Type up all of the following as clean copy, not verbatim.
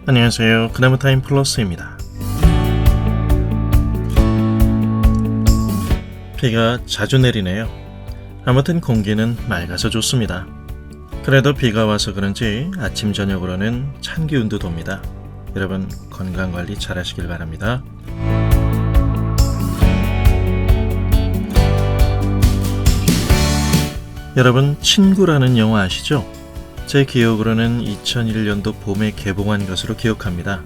안녕하세요. 그나마타임 플러스입니다. 비가 자주 내리네요. 아무튼 공기는 맑아서 좋습니다. 그래도 비가 와서 그런지 아침 저녁으로는 찬 기운도 돕니다. 여러분 건강관리 잘 하시길 바랍니다. 여러분 친구라는 영화 아시죠? 제 기억으로는 2001년도 봄에 개봉한 것으로 기억합니다.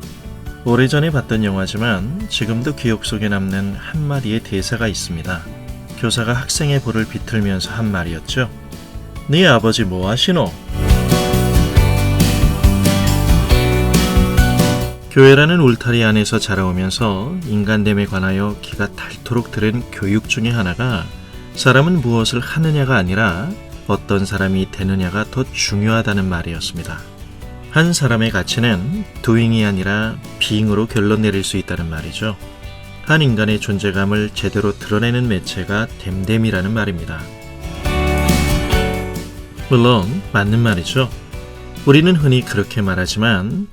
오래전에 봤던 영화지만 지금도 기억 속에 남는 한마디의 대사가 있습니다. 교사가 학생의 볼을 비틀면서 한 말이었죠. 네 아버지 뭐 하시노? 교회라는 울타리 안에서 자라오면서 인간됨에 관하여 기가 닳도록 들은 교육 중에 하나가 사람은 무엇을 하느냐가 아니라 어떤 사람이 되느냐가 더 중요하다는 말이었습니다. 한 사람의 가치는 doing이 아니라 being으로 결론 내릴 수 있다는 말이죠. 한 인간의 존재감을 제대로 드러내는 매체가 됨됨이라는 말입니다. 물론 맞는 말이죠. 우리는 흔히 그렇게 말하지만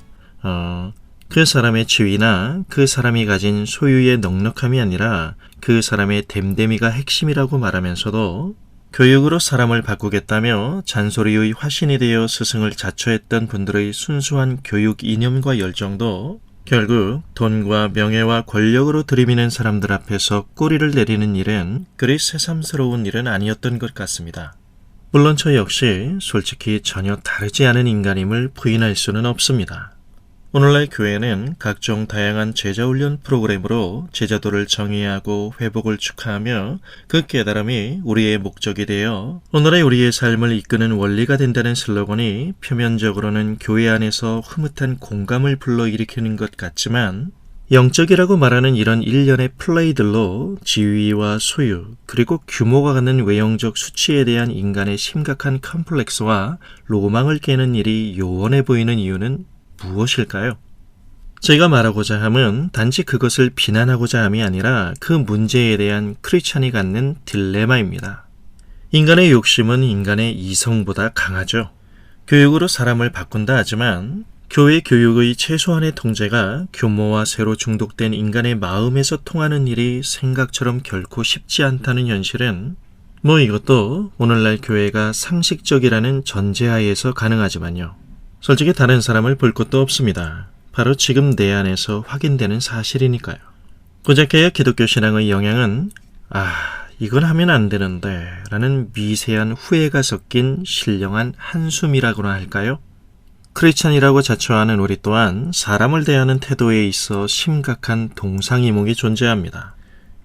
그 사람의 지위나 그 사람이 가진 소유의 넉넉함이 아니라 그 사람의 됨됨이가 핵심이라고 말하면서도 교육으로 사람을 바꾸겠다며 잔소리의 화신이 되어 스승을 자처했던 분들의 순수한 교육 이념과 열정도 결국 돈과 명예와 권력으로 들이미는 사람들 앞에서 꼬리를 내리는 일은 그리 새삼스러운 일은 아니었던 것 같습니다. 물론 저 역시 솔직히 전혀 다르지 않은 인간임을 부인할 수는 없습니다. 오늘날 교회는 각종 다양한 제자훈련 프로그램으로 제자도를 정의하고 회복을 축하하며 그 깨달음이 우리의 목적이 되어 오늘의 우리의 삶을 이끄는 원리가 된다는 슬로건이 표면적으로는 교회 안에서 흐뭇한 공감을 불러일으키는 것 같지만 영적이라고 말하는 이런 일련의 플레이들로 지위와 소유 그리고 규모가 갖는 외형적 수치에 대한 인간의 심각한 컴플렉스와 로망을 깨는 일이 요원해 보이는 이유는 무엇일까요? 제가 말하고자 함은 단지 그것을 비난하고자 함이 아니라 그 문제에 대한 크리스찬이 갖는 딜레마입니다. 인간의 욕심은 인간의 이성보다 강하죠. 교육으로 사람을 바꾼다 하지만 교회 교육의 최소한의 통제가 규모와 새로 중독된 인간의 마음에서 통하는 일이 생각처럼 결코 쉽지 않다는 현실은 이것도 오늘날 교회가 상식적이라는 전제하에서 가능하지만요. 솔직히 다른 사람을 볼 것도 없습니다. 바로 지금 내 안에서 확인되는 사실이니까요. 고작해야 기독교 신앙의 영향은 이건 하면 안 되는데 라는 미세한 후회가 섞인 신령한 한숨이라고나 할까요? 크리스찬이라고 자처하는 우리 또한 사람을 대하는 태도에 있어 심각한 동상이몽이 존재합니다.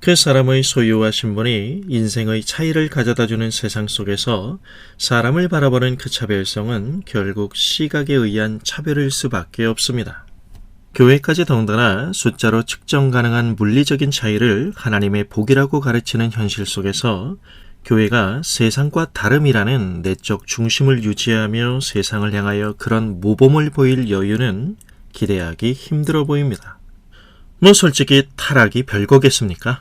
그 사람의 소유와 신분이 인생의 차이를 가져다주는 세상 속에서 사람을 바라보는 그 차별성은 결국 시각에 의한 차별일 수밖에 없습니다. 교회까지 더군다나 숫자로 측정 가능한 물리적인 차이를 하나님의 복이라고 가르치는 현실 속에서 교회가 세상과 다름이라는 내적 중심을 유지하며 세상을 향하여 그런 모범을 보일 여유는 기대하기 힘들어 보입니다. 솔직히 타락이 별거겠습니까?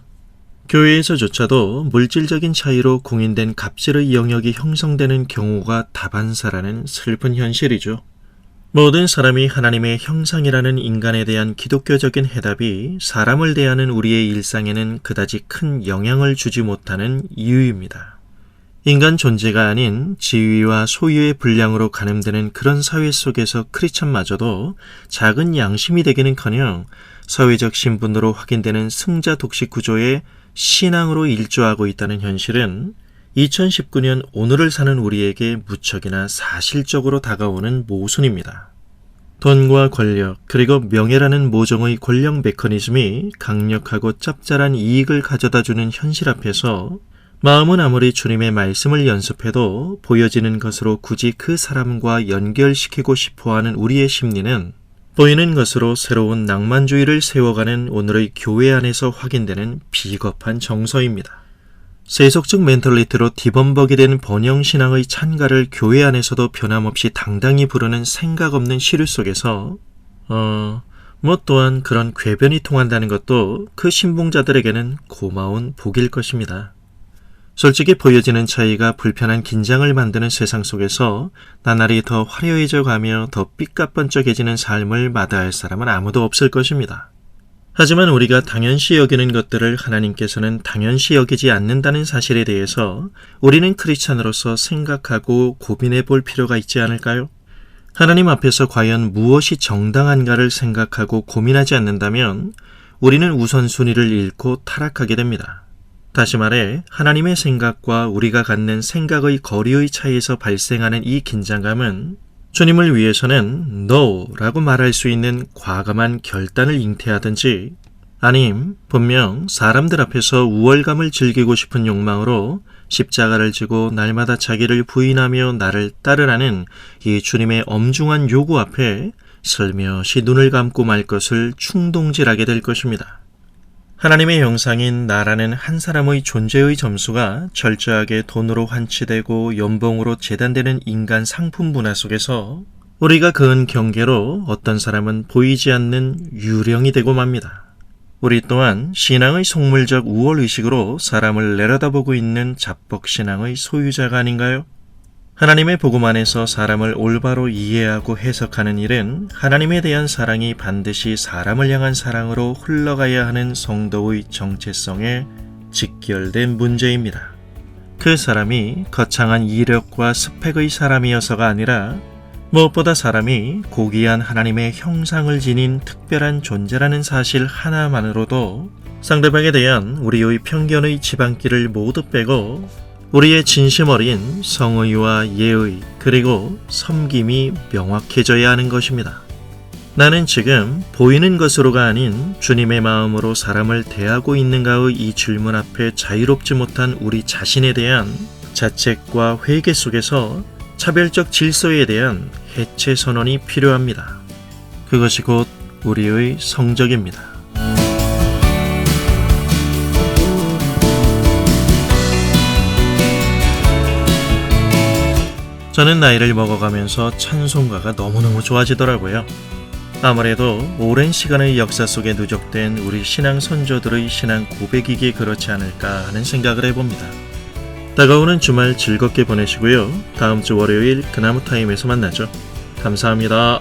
교회에서조차도 물질적인 차이로 공인된 갑질의 영역이 형성되는 경우가 다반사라는 슬픈 현실이죠. 모든 사람이 하나님의 형상이라는 인간에 대한 기독교적인 해답이 사람을 대하는 우리의 일상에는 그다지 큰 영향을 주지 못하는 이유입니다. 인간 존재가 아닌 지위와 소유의 분량으로 가늠되는 그런 사회 속에서 크리스찬마저도 작은 양심이 되기는커녕 사회적 신분으로 확인되는 승자 독식 구조에 신앙으로 일조하고 있다는 현실은 2019년 오늘을 사는 우리에게 무척이나 사실적으로 다가오는 모순입니다. 돈과 권력 그리고 명예라는 모종의 권력 메커니즘이 강력하고 짭짤한 이익을 가져다주는 현실 앞에서 마음은 아무리 주님의 말씀을 연습해도 보여지는 것으로 굳이 그 사람과 연결시키고 싶어하는 우리의 심리는 보이는 것으로 새로운 낭만주의를 세워가는 오늘의 교회 안에서 확인되는 비겁한 정서입니다. 세속적 멘털리티로 뒤범벅이 된 번영신앙의 찬가를 교회 안에서도 변함없이 당당히 부르는 생각 없는 시류 속에서 또한 그런 궤변이 통한다는 것도 그 신봉자들에게는 고마운 복일 것입니다. 솔직히 보여지는 차이가 불편한 긴장을 만드는 세상 속에서 나날이 더 화려해져 가며 더 삐까뻔쩍해지는 삶을 마다할 사람은 아무도 없을 것입니다. 하지만 우리가 당연시 여기는 것들을 하나님께서는 당연시 여기지 않는다는 사실에 대해서 우리는 크리스찬으로서 생각하고 고민해 볼 필요가 있지 않을까요? 하나님 앞에서 과연 무엇이 정당한가를 생각하고 고민하지 않는다면 우리는 우선순위를 잃고 타락하게 됩니다. 다시 말해 하나님의 생각과 우리가 갖는 생각의 거리의 차이에서 발생하는 이 긴장감은 주님을 위해서는 NO라고 말할 수 있는 과감한 결단을 잉태하든지 아님 분명 사람들 앞에서 우월감을 즐기고 싶은 욕망으로 십자가를 지고 날마다 자기를 부인하며 나를 따르라는 이 주님의 엄중한 요구 앞에 슬며시 눈을 감고 말 것을 충동질하게 될 것입니다. 하나님의 형상인 나라는 한 사람의 존재의 점수가 철저하게 돈으로 환치되고 연봉으로 재단되는 인간 상품 문화 속에서 우리가 그은 경계로 어떤 사람은 보이지 않는 유령이 되고 맙니다. 우리 또한 신앙의 속물적 우월의식으로 사람을 내려다보고 있는 잡벅신앙의 소유자가 아닌가요? 하나님의 복음 안에서 사람을 올바로 이해하고 해석하는 일은 하나님에 대한 사랑이 반드시 사람을 향한 사랑으로 흘러가야 하는 성도의 정체성에 직결된 문제입니다. 그 사람이 거창한 이력과 스펙의 사람이어서가 아니라 무엇보다 사람이 고귀한 하나님의 형상을 지닌 특별한 존재라는 사실 하나만으로도 상대방에 대한 우리의 편견의 지방기를 모두 빼고 우리의 진심 어린 성의와 예의 그리고 섬김이 명확해져야 하는 것입니다. 나는 지금 보이는 것으로가 아닌 주님의 마음으로 사람을 대하고 있는가의 이 질문 앞에 자유롭지 못한 우리 자신에 대한 자책과 회개 속에서 차별적 질서에 대한 해체 선언이 필요합니다. 그것이 곧 우리의 성적입니다. 저는 나이를 먹어가면서 찬송가가 너무너무 좋아지더라고요. 아무래도 오랜 시간의 역사 속에 누적된 우리 신앙 선조들의 신앙 고백이기에 그렇지 않을까 하는 생각을 해봅니다. 다가오는 주말 즐겁게 보내시고요. 다음 주 월요일 그나무 타임에서 만나죠. 감사합니다.